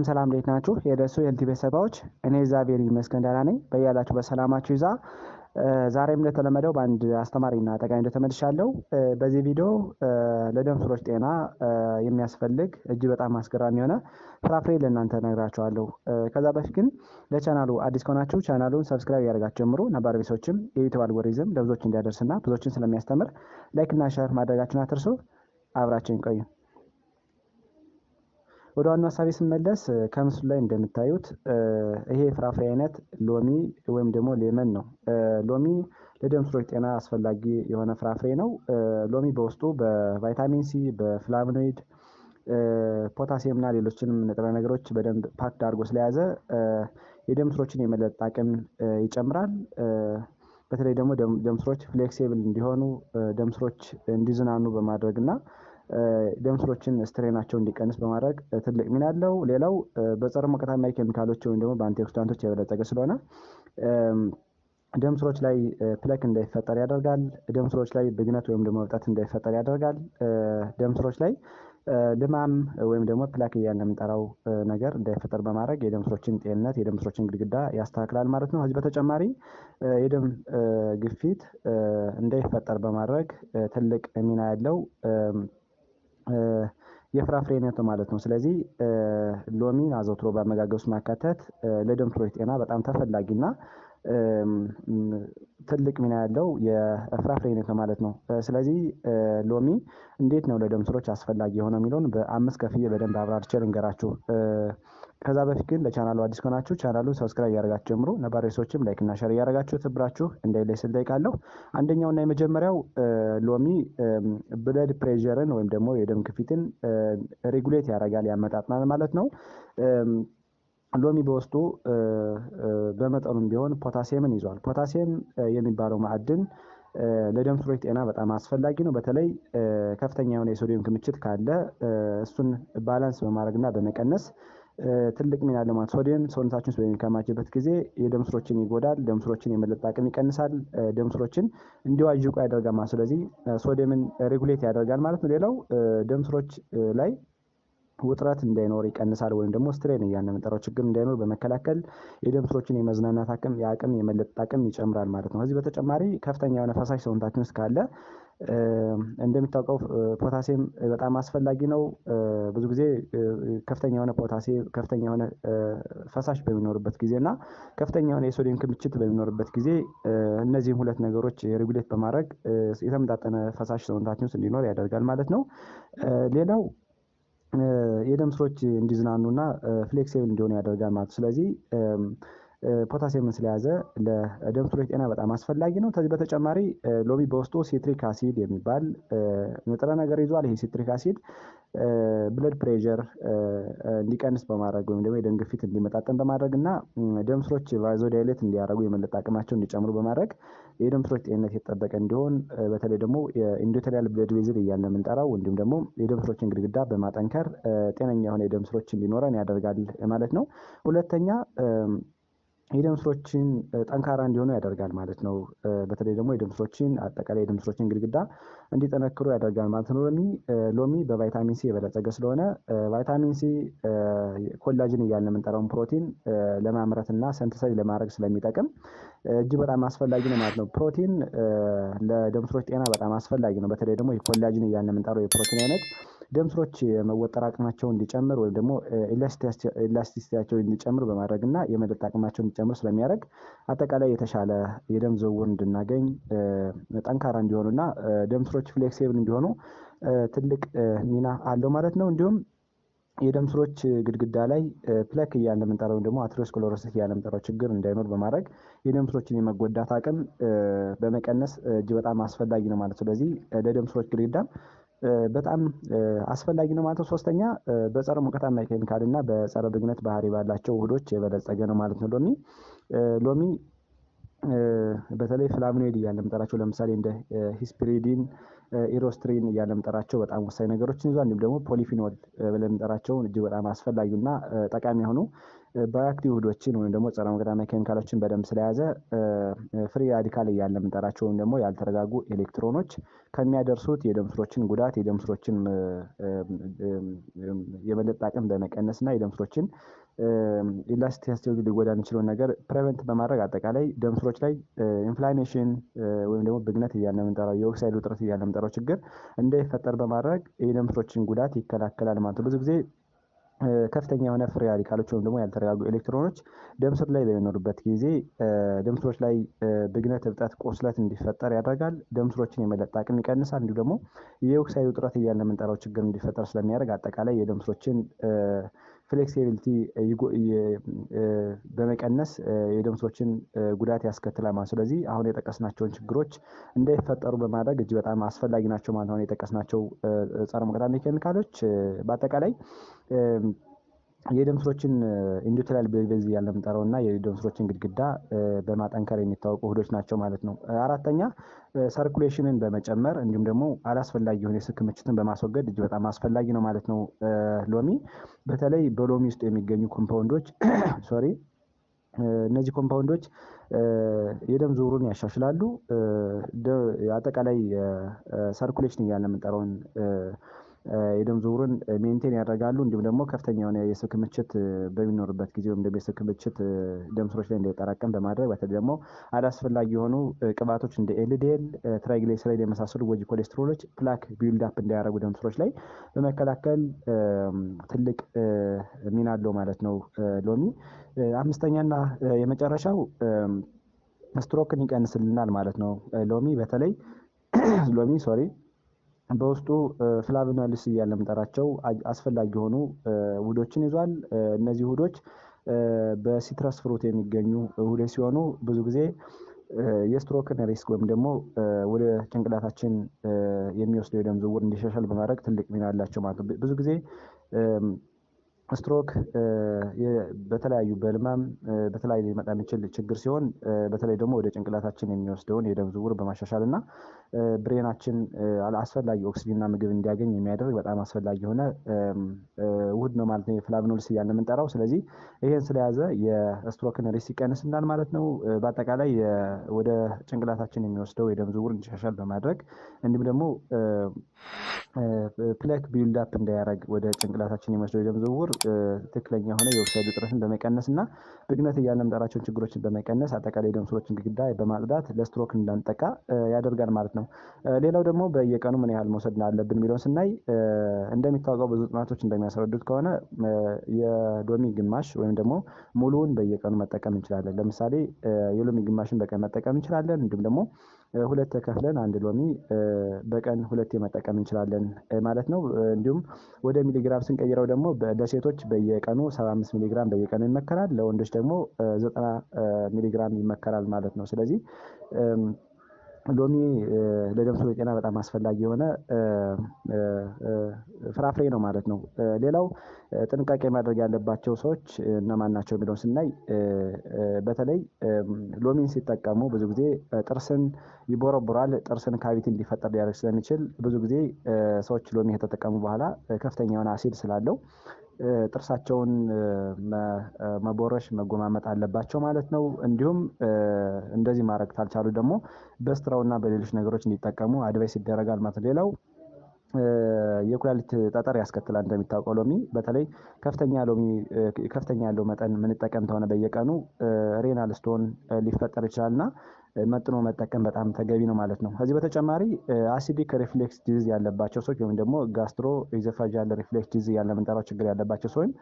ሰላም እንዴት ናችሁ? የደሱ የልቲ ቤተሰቦች እኔ እግዚአብሔር ይመስገን ደህና ነኝ። በያላችሁ በሰላማችሁ ይዛ ዛሬም እንደተለመደው በአንድ አስተማሪና ጠቃሚ ቪዲዮ ተመልሻለሁ። በዚህ ቪዲዮ ለደም ስሮች ጤና የሚያስፈልግ እጅግ በጣም አስገራሚ የሆነ ፍራፍሬ ለእናንተ ነግራችኋለሁ። ከዛ በፊት ግን ለቻናሉ አዲስ ከሆናችሁ ቻናሉን ሰብስክራይብ ያደርጋችሁ ጀምሩ። ነባር ቤተሰቦችም የዩቲዩብ አልጎሪዝም ለብዙዎች እንዲያደርስና ብዙዎችን ስለሚያስተምር ላይክ እና ሼር ማድረጋችሁን አትርሱ። አብራችሁን ቆዩ። ወደ ዋናው ሀሳቤ ስመለስ ከምስሉ ላይ እንደምታዩት ይሄ ፍራፍሬ አይነት ሎሚ ወይም ደግሞ ሌመን ነው። ሎሚ ለደም ስሮች ጤና አስፈላጊ የሆነ ፍራፍሬ ነው። ሎሚ በውስጡ በቫይታሚን ሲ፣ በፍላቮኖይድ፣ ፖታሲየም እና ሌሎችንም ንጥረ ነገሮች በደንብ ፓክድ አድርጎ ስለያዘ የደም ስሮችን የመለጥ አቅም ይጨምራል። በተለይ ደግሞ ደም ስሮች ፍሌክሲብል እንዲሆኑ፣ ደም ስሮች እንዲዝናኑ በማድረግ እና ደም ስሮችን ስትሬናቸው እንዲቀንስ በማድረግ ትልቅ ሚና አለው። ሌላው በጸረ ሙቀታማ ኬሚካሎች ወይም ደግሞ በአንቲኦክሲዳንቶች የበለጸገ ስለሆነ ደም ስሮች ላይ ፕለክ እንዳይፈጠር ያደርጋል። ደም ስሮች ላይ ብግነት ወይም ደግሞ እብጠት እንዳይፈጠር ያደርጋል። ደም ስሮች ላይ ልማም ወይም ደግሞ ፕላክ እያልን የምንጠራው ነገር እንዳይፈጠር በማድረግ የደም ስሮችን ጤንነት፣ የደም ስሮችን ግድግዳ ያስተካክላል ማለት ነው። ከዚህ በተጨማሪ የደም ግፊት እንዳይፈጠር በማድረግ ትልቅ ሚና ያለው የፍራፍሬ አይነት ማለት ነው። ስለዚህ ሎሚን አዘውትሮ በአመጋገብ ውስጥ ማካተት ለደም ስሮች ጤና በጣም ተፈላጊና ትልቅ ሚና ያለው የፍራፍሬ አይነት ማለት ነው። ስለዚህ ሎሚ እንዴት ነው ለደም ስሮች አስፈላጊ የሆነው የሚለውን በአምስት ከፍዬ በደንብ አብራርቼ ልንገራችሁ። ከዛ በፊት ግን ለቻናሉ አዲስ ከሆናችሁ ቻናሉን ሰብስክራይብ እያደረጋችሁ ጀምሩ። ነባር ሰዎችም ላይክ እና ሼር እያደረጋችሁ ትብብራችሁ እንዳይለይ ስል እጠይቃለሁ። አንደኛውና የመጀመሪያው ሎሚ ብለድ ፕሬሸርን ወይም ደግሞ የደም ግፊትን ሬጉሌት ያደርጋል፣ ያመጣጥናል ማለት ነው። ሎሚ በውስጡ በመጠኑም ቢሆን ፖታሲየምን ይዟል። ፖታሲየም የሚባለው ማዕድን ለደም ስሮች ጤና በጣም አስፈላጊ ነው። በተለይ ከፍተኛ የሆነ የሶዲየም ክምችት ካለ እሱን ባላንስ በማድረግና በመቀነስ ትልቅ ሚና አለው ማለት። ሶዲየም ሰውነታችን ውስጥ በሚከማችበት ጊዜ የደም ስሮችን ይጎዳል፣ ደም ስሮችን የመለጥ አቅም ይቀንሳል፣ ደም ስሮችን እንዲዋዥቁ ያደርጋል ማለት። ስለዚህ ሶዲየምን ሬጉሌት ያደርጋል ማለት ነው። ሌላው ደም ስሮች ላይ ውጥረት እንዳይኖር ይቀንሳል፣ ወይም ደግሞ ስትሬን እያልን የምንጠራው ችግር እንዳይኖር በመከላከል የደም ስሮችን የመዝናናት አቅም፣ የአቅም የመለጥ አቅም ይጨምራል ማለት ነው። ከዚህ በተጨማሪ ከፍተኛ የሆነ ፈሳሽ ሰውነታችን ውስጥ ካለ እንደሚታወቀው ፖታሲየም በጣም አስፈላጊ ነው። ብዙ ጊዜ ከፍተኛ የሆነ ፖታሲየም፣ ከፍተኛ የሆነ ፈሳሽ በሚኖርበት ጊዜ እና ከፍተኛ የሆነ የሶዲየም ክምችት በሚኖርበት ጊዜ እነዚህም ሁለት ነገሮች ሬጉሌት በማድረግ የተመጣጠነ ፈሳሽ ሰውነታችን ውስጥ እንዲኖር ያደርጋል ማለት ነው። ሌላው የደም ስሮች እንዲዝናኑና ፍሌክሲብል እንዲሆኑ ያደርጋል ማለት ነው። ስለዚህ ፖታሲየምን ስለያዘ ለደም ስሮች ጤና በጣም አስፈላጊ ነው። ከዚህ በተጨማሪ ሎሚ በውስጡ ሲትሪክ አሲድ የሚባል ንጥረ ነገር ይዟል። ይሄ ሲትሪክ አሲድ ብለድ ፕሬሸር እንዲቀንስ በማድረግ ወይም ደግሞ የደም ግፊት እንዲመጣጠን በማድረግ እና ደም ስሮች ቫዞዳይሌት እንዲያደርጉ የመለጥ አቅማቸው እንዲጨምሩ በማድረግ የደም ስሮች ጤንነት የተጠበቀ እንዲሆን በተለይ ደግሞ የኢንዶቴሊያል ብለድ ቬዝል እያልን የምንጠራው እንዲሁም ደግሞ የደም ስሮችን ግድግዳ በማጠንከር ጤነኛ የሆነ የደም ስሮች እንዲኖረን ያደርጋል ማለት ነው። ሁለተኛ የደም ስሮችን ጠንካራ እንዲሆኑ ያደርጋል ማለት ነው። በተለይ ደግሞ የደም ስሮችን አጠቃላይ የደም ስሮችን ግድግዳ እንዲጠነክሩ ያደርጋል ማለት ነው። ሎሚ በቫይታሚን ሲ የበለጸገ ስለሆነ ቫይታሚን ሲ ኮላጅን እያልን የምንጠራውን ፕሮቲን ለማምረት እና ሰንተሳይዝ ለማድረግ ስለሚጠቅም እጅግ በጣም አስፈላጊ ነው ማለት ነው። ፕሮቲን ለደም ስሮች ጤና በጣም አስፈላጊ ነው። በተለይ ደግሞ የኮላጅን እያልን የምንጠራው የፕሮቲን አይነት ደም ስሮች የመወጠር አቅማቸው እንዲጨምር ወይም ደግሞ ኤላስቲሲቲያቸው እንዲጨምር በማድረግ እና የመለጥ አቅማቸው እንዲጨምር ስለሚያደርግ አጠቃላይ የተሻለ የደም ዝውውር እንድናገኝ ጠንካራ እንዲሆኑና ደም ስሮች ፍሌክሲብል እንዲሆኑ ትልቅ ሚና አለው ማለት ነው። እንዲሁም የደም ስሮች ግድግዳ ላይ ፕለክ እያልን የምንጠራው ደግሞ አተሮስክለሮሲስ እያልን የምንጠራው ችግር እንዳይኖር በማድረግ የደም ስሮችን የመጎዳት አቅም በመቀነስ እጅግ በጣም አስፈላጊ ነው ማለት ነው። ስለዚህ ለደም ስሮች ግድግዳ በጣም አስፈላጊ ነው ማለት ነው። ሶስተኛ በጸረ ሙቀታማ ኬሚካል እና በጸረ ብግነት ባህሪ ባላቸው ውህዶች የበለጸገ ነው ማለት ነው። ሎሚ በተለይ ፍላቮኖይድ እያልን የምንጠራቸው ለምሳሌ እንደ ሂስፒሪዲን፣ ኢሮስትሪን እያልን የምንጠራቸው በጣም ወሳኝ ነገሮችን ይዟል። እንዲሁም ደግሞ ፖሊፊኖል ብለን የምንጠራቸውን እጅግ በጣም አስፈላጊና ጠቃሚ የሆኑ ባዮአክቲቭ ውህዶችን ወይም ደግሞ ጸረ መገጣጠሚያ ኬሚካሎችን በደንብ ስለያዘ ፍሪ ራዲካል እያልን የምንጠራቸው ወይም ደግሞ ያልተረጋጉ ኤሌክትሮኖች ከሚያደርሱት የደም ስሮችን ጉዳት የደም ስሮችን የመለጣጠም በመቀነስ እና የደም ስሮችን ኢላስቲሲቲ ሊጎዳ የሚችለውን ነገር ፕሬቨንት በማድረግ አጠቃላይ ደም ስሮች ላይ ኢንፍላሜሽን ወይም ደግሞ ብግነት እያልን የምንጠራው የኦክሳይድ ውጥረት እያልን የምንጠራው ችግር እንዳይፈጠር በማድረግ የደም ስሮችን ጉዳት ይከላከላል ማለት ነው። ብዙ ጊዜ ከፍተኛ የሆነ ፍሪ ራዲካሎች ወይም ደግሞ ያልተረጋጉ ኤሌክትሮኖች ደም ስር ላይ በሚኖሩበት ጊዜ ደም ስሮች ላይ ብግነት፣ እብጠት፣ ቁስለት እንዲፈጠር ያደርጋል። ደም ስሮችን የመለጥ አቅም ይቀንሳል። እንዲሁ ደግሞ የኦክሳይድ ውጥረት እያልን የምንጠራው ችግር እንዲፈጠር ስለሚያደርግ አጠቃላይ የደም ስሮችን ፍሌክሲቢሊቲ በመቀነስ የደም ስሮችን ጉዳት ያስከትላል ማለት። ስለዚህ አሁን የጠቀስናቸውን ችግሮች እንዳይፈጠሩ በማድረግ እጅግ በጣም አስፈላጊ ናቸው ማለት ነው። የጠቀስናቸው ጸረ መገጣጠሚያ ኬሚካሎች በአጠቃላይ የደም ስሮችን ኢንዶቴሊያል ቤዝ እያልን የምንጠራው እና የደም ስሮችን ግድግዳ በማጠንከር የሚታወቁ ውህዶች ናቸው ማለት ነው። አራተኛ ሰርኩሌሽንን በመጨመር እንዲሁም ደግሞ አላስፈላጊ የሆነ የስብ ክምችትን በማስወገድ እጅግ በጣም አስፈላጊ ነው ማለት ነው። ሎሚ በተለይ በሎሚ ውስጥ የሚገኙ ኮምፓውንዶች እነዚህ ኮምፓውንዶች የደም ዝውውሩን ያሻሽላሉ። አጠቃላይ ሰርኩሌሽን እያልን የምንጠራውን የደም ዝውውሩን ሜንቴን ያደርጋሉ። እንዲሁም ደግሞ ከፍተኛ የሆነ የስብ ክምችት በሚኖርበት ጊዜ ወይም ደግሞ የስብ ክምችት ደም ስሮች ላይ እንዳይጠራቀም በማድረግ በተለይ ደግሞ አላስፈላጊ የሆኑ ቅባቶች እንደ ኤልዲኤል፣ ትራይግሊሰራይድ የመሳሰሉ ጎጂ ኮሌስትሮሎች ፕላክ ቢልድ አፕ እንዳያደርጉ ደም ስሮች ላይ በመከላከል ትልቅ ሚና አለው ማለት ነው ሎሚ። አምስተኛና የመጨረሻው ስትሮክን ይቀንስልናል ማለት ነው ሎሚ። በተለይ በውስጡ ፍላቮኖይድስ እያልን የምንጠራቸው አስፈላጊ የሆኑ ውህዶችን ይዟል። እነዚህ ውህዶች በሲትረስ ፍሩት የሚገኙ ውህዶች ሲሆኑ ብዙ ጊዜ የስትሮክን ሪስክ ወይም ደግሞ ወደ ጭንቅላታችን የሚወስደው የደም ዝውውር እንዲሻሻል በማድረግ ትልቅ ሚና አላቸው ማለት ነው። ብዙ ጊዜ ስትሮክ በተለያዩ በህመም በተለያዩ ሊመጣ የሚችል ችግር ሲሆን በተለይ ደግሞ ወደ ጭንቅላታችን የሚወስደውን የደም ዝውውር በማሻሻል እና ብሬናችን አስፈላጊ ኦክሲጅንና ምግብ እንዲያገኝ የሚያደርግ በጣም አስፈላጊ የሆነ ውህድ ነው ማለት ነው ፍላቮኖይድስ እያልን የምንጠራው። ስለዚህ ይሄን ስለያዘ የስትሮክን ሪስክ ይቀንስናል ማለት ነው። በአጠቃላይ ወደ ጭንቅላታችን የሚወስደው የደም ዝውውር እንዲሻሻል በማድረግ እንዲሁም ደግሞ ፕላክ ቢልድ አፕ እንዳያደርግ ወደ ጭንቅላታችን የሚወስደው የደም ዝውውር ትክክለኛ የሆነ የኦክሳይድ ውጥረትን በመቀነስ እና ብግነት እያልን የምንጠራቸውን ችግሮችን በመቀነስ አጠቃላይ የደም ስሮችን ግድግዳ በማጽዳት ለስትሮክ እንዳንጠቃ ያደርጋል ማለት ነው። ሌላው ደግሞ በየቀኑ ምን ያህል መውሰድ አለብን የሚለውን ስናይ እንደሚታወቀው ብዙ ጥናቶች እንደሚያስረዱት ከሆነ የሎሚ ግማሽ ወይም ደግሞ ሙሉውን በየቀኑ መጠቀም እንችላለን። ለምሳሌ የሎሚ ግማሽን በቀን መጠቀም እንችላለን። እንዲሁም ደግሞ ሁለት ከፍለን አንድ ሎሚ በቀን ሁለቴ መጠቀም እንችላለን ማለት ነው። እንዲሁም ወደ ሚሊግራም ስንቀይረው ደግሞ ለሴቶች በየቀኑ 75 ሚሊግራም በየቀኑ ይመከራል። ለወንዶች ደግሞ 90 ሚሊግራም ይመከራል ማለት ነው። ስለዚህ ሎሚ ለደም ስሮች ጤና በጣም አስፈላጊ የሆነ ፍራፍሬ ነው ማለት ነው። ሌላው ጥንቃቄ ማድረግ ያለባቸው ሰዎች እነማን ናቸው የሚለውን ስናይ በተለይ ሎሚን ሲጠቀሙ ብዙ ጊዜ ጥርስን ይቦረቡራል። ጥርስን ካቪቲ እንዲፈጠር ሊያደርግ ስለሚችል ብዙ ጊዜ ሰዎች ሎሚ ከተጠቀሙ በኋላ ከፍተኛ የሆነ አሲድ ስላለው ጥርሳቸውን መቦረሽ መጎማመጥ አለባቸው ማለት ነው። እንዲሁም እንደዚህ ማድረግ ካልቻሉ ደግሞ በስትራውና በሌሎች ነገሮች እንዲጠቀሙ አድቫይስ ይደረጋል ማለት ነው። ሌላው የኩላሊት ጠጠር ያስከትላል። እንደሚታወቀው ሎሚ በተለይ ከፍተኛ ያለው መጠን የምንጠቀም ከሆነ በየቀኑ ሬናል ስቶን ሊፈጠር ይችላልና መጥኖ መጠቀም በጣም ተገቢ ነው ማለት ነው። ከዚህ በተጨማሪ አሲዲክ ሪፍሌክስ ዲዚዝ ያለባቸው ሰዎች ወይም ደግሞ ጋስትሮ ኢዞፋጂያል ሪፍሌክስ ዲዚዝ ያለ የምንጠራው ችግር ያለባቸው ሰዎች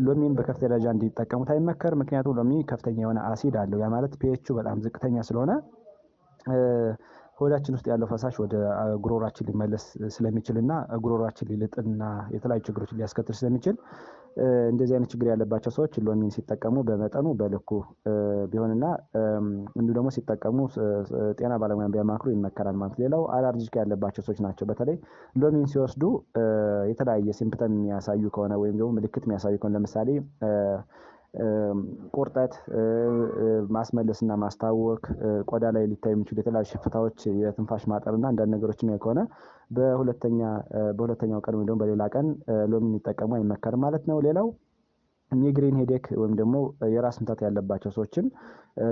ሎሚን በከፍተኛ ደረጃ እንዲጠቀሙት አይመከር። ምክንያቱም ሎሚ ከፍተኛ የሆነ አሲድ አለው። ያ ማለት ፒኤቹ በጣም ዝቅተኛ ስለሆነ ሆዳችን ውስጥ ያለው ፈሳሽ ወደ ጉሮሯችን ሊመለስ ስለሚችል እና ጉሮሯችን ሊልጥና የተለያዩ ችግሮችን ሊያስከትል ስለሚችል እንደዚህ አይነት ችግር ያለባቸው ሰዎች ሎሚን ሲጠቀሙ በመጠኑ በልኩ ቢሆንና እንዲሁ ደግሞ ሲጠቀሙ ጤና ባለሙያን ቢያማክሩ ይመከራል ማለት። ሌላው አለርጂክ ያለባቸው ሰዎች ናቸው። በተለይ ሎሚን ሲወስዱ የተለያየ ሲምፕተም የሚያሳዩ ከሆነ ወይም ደግሞ ምልክት የሚያሳዩ ከሆነ ለምሳሌ ቁርጠት፣ ማስመለስና ማስታወክ፣ ቆዳ ላይ ሊታዩ የሚችሉ የተለያዩ ሽፍታዎች፣ የትንፋሽ ማጠርና አንዳንድ ነገሮች የሚያይ ከሆነ በሁለተኛው ቀን ወይም ደግሞ በሌላ ቀን ሎሚ እንዲጠቀሙ አይመከርም ማለት ነው። ሌላው ሚግሬን ሄዴክ ወይም ደግሞ የራስ ምታት ያለባቸው ሰዎችም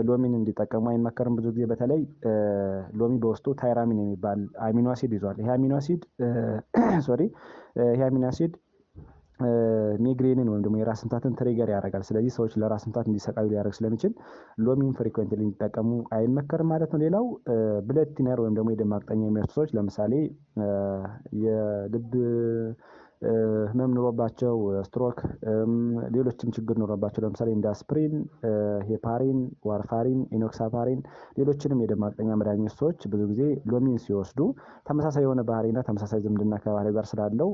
ሎሚን እንዲጠቀሙ አይመከርም። ብዙ ጊዜ በተለይ ሎሚ በውስጡ ታይራሚን የሚባል አሚኖ አሲድ ይዟል። ይሄ አሚኖ አሲድ ይሄ አሚኖ አሲድ ሚግሬንን ወይም ደግሞ የራስ ምታትን ትሪገር ያደርጋል። ስለዚህ ሰዎች ለራስ ምታት እንዲሰቃዩ ሊያደርግ ስለሚችል ሎሚን ፍሪኩዌንትሊ እንዲጠቀሙ አይመከርም ማለት ነው። ሌላው ብለድ ቲነር ወይም ደግሞ የደም ማቅጠኛ የሚወስዱ ሰዎች ለምሳሌ የልብ ህመም ኑሮባቸው ስትሮክ፣ ሌሎችም ችግር ኑሮባቸው ለምሳሌ እንደ አስፕሪን፣ ሄፓሪን፣ ዋርፋሪን፣ ኢኖክሳፓሪን ሌሎችንም የደም ማቅጠኛ መድኃኒት ሰዎች ብዙ ጊዜ ሎሚን ሲወስዱ ተመሳሳይ የሆነ ባህሪና ተመሳሳይ ዝምድና ከባህሪው ጋር ስላለው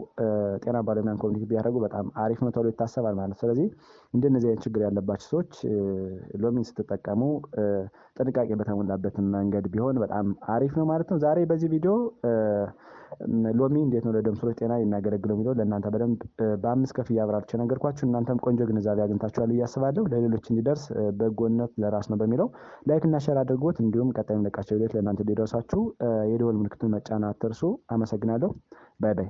ጤና ባለሙያን ኮሚኒኬት ቢያደርጉ በጣም አሪፍ ነው ተብሎ ይታሰባል ማለት ነው። ስለዚህ እንደነዚህ አይነት ችግር ያለባቸው ሰዎች ሎሚን ስትጠቀሙ ጥንቃቄ በተሞላበት መንገድ ቢሆን በጣም አሪፍ ነው ማለት ነው። ዛሬ በዚህ ቪዲዮ ሎሚ እንዴት ነው ለደም ስሮች ጤና የሚያገለግለው የሚለው ለእናንተ በደንብ በ5 ከፍዬ አብራርቼ ነገርኳችሁ። እናንተም ቆንጆ ግንዛቤ አግኝታችኋል ብዬ አስባለሁ። ለሌሎች እንዲደርስ በጎነት ለራስ ነው በሚለው ላይክ እና ሼር አድርጉት። እንዲሁም ቀጣይ የምለቃቸው ቪዲዮዎች ለእናንተ እንዲደርሳችሁ የደወል ምልክቱን መጫን አትርሱ። አመሰግናለሁ። ባይ ባይ።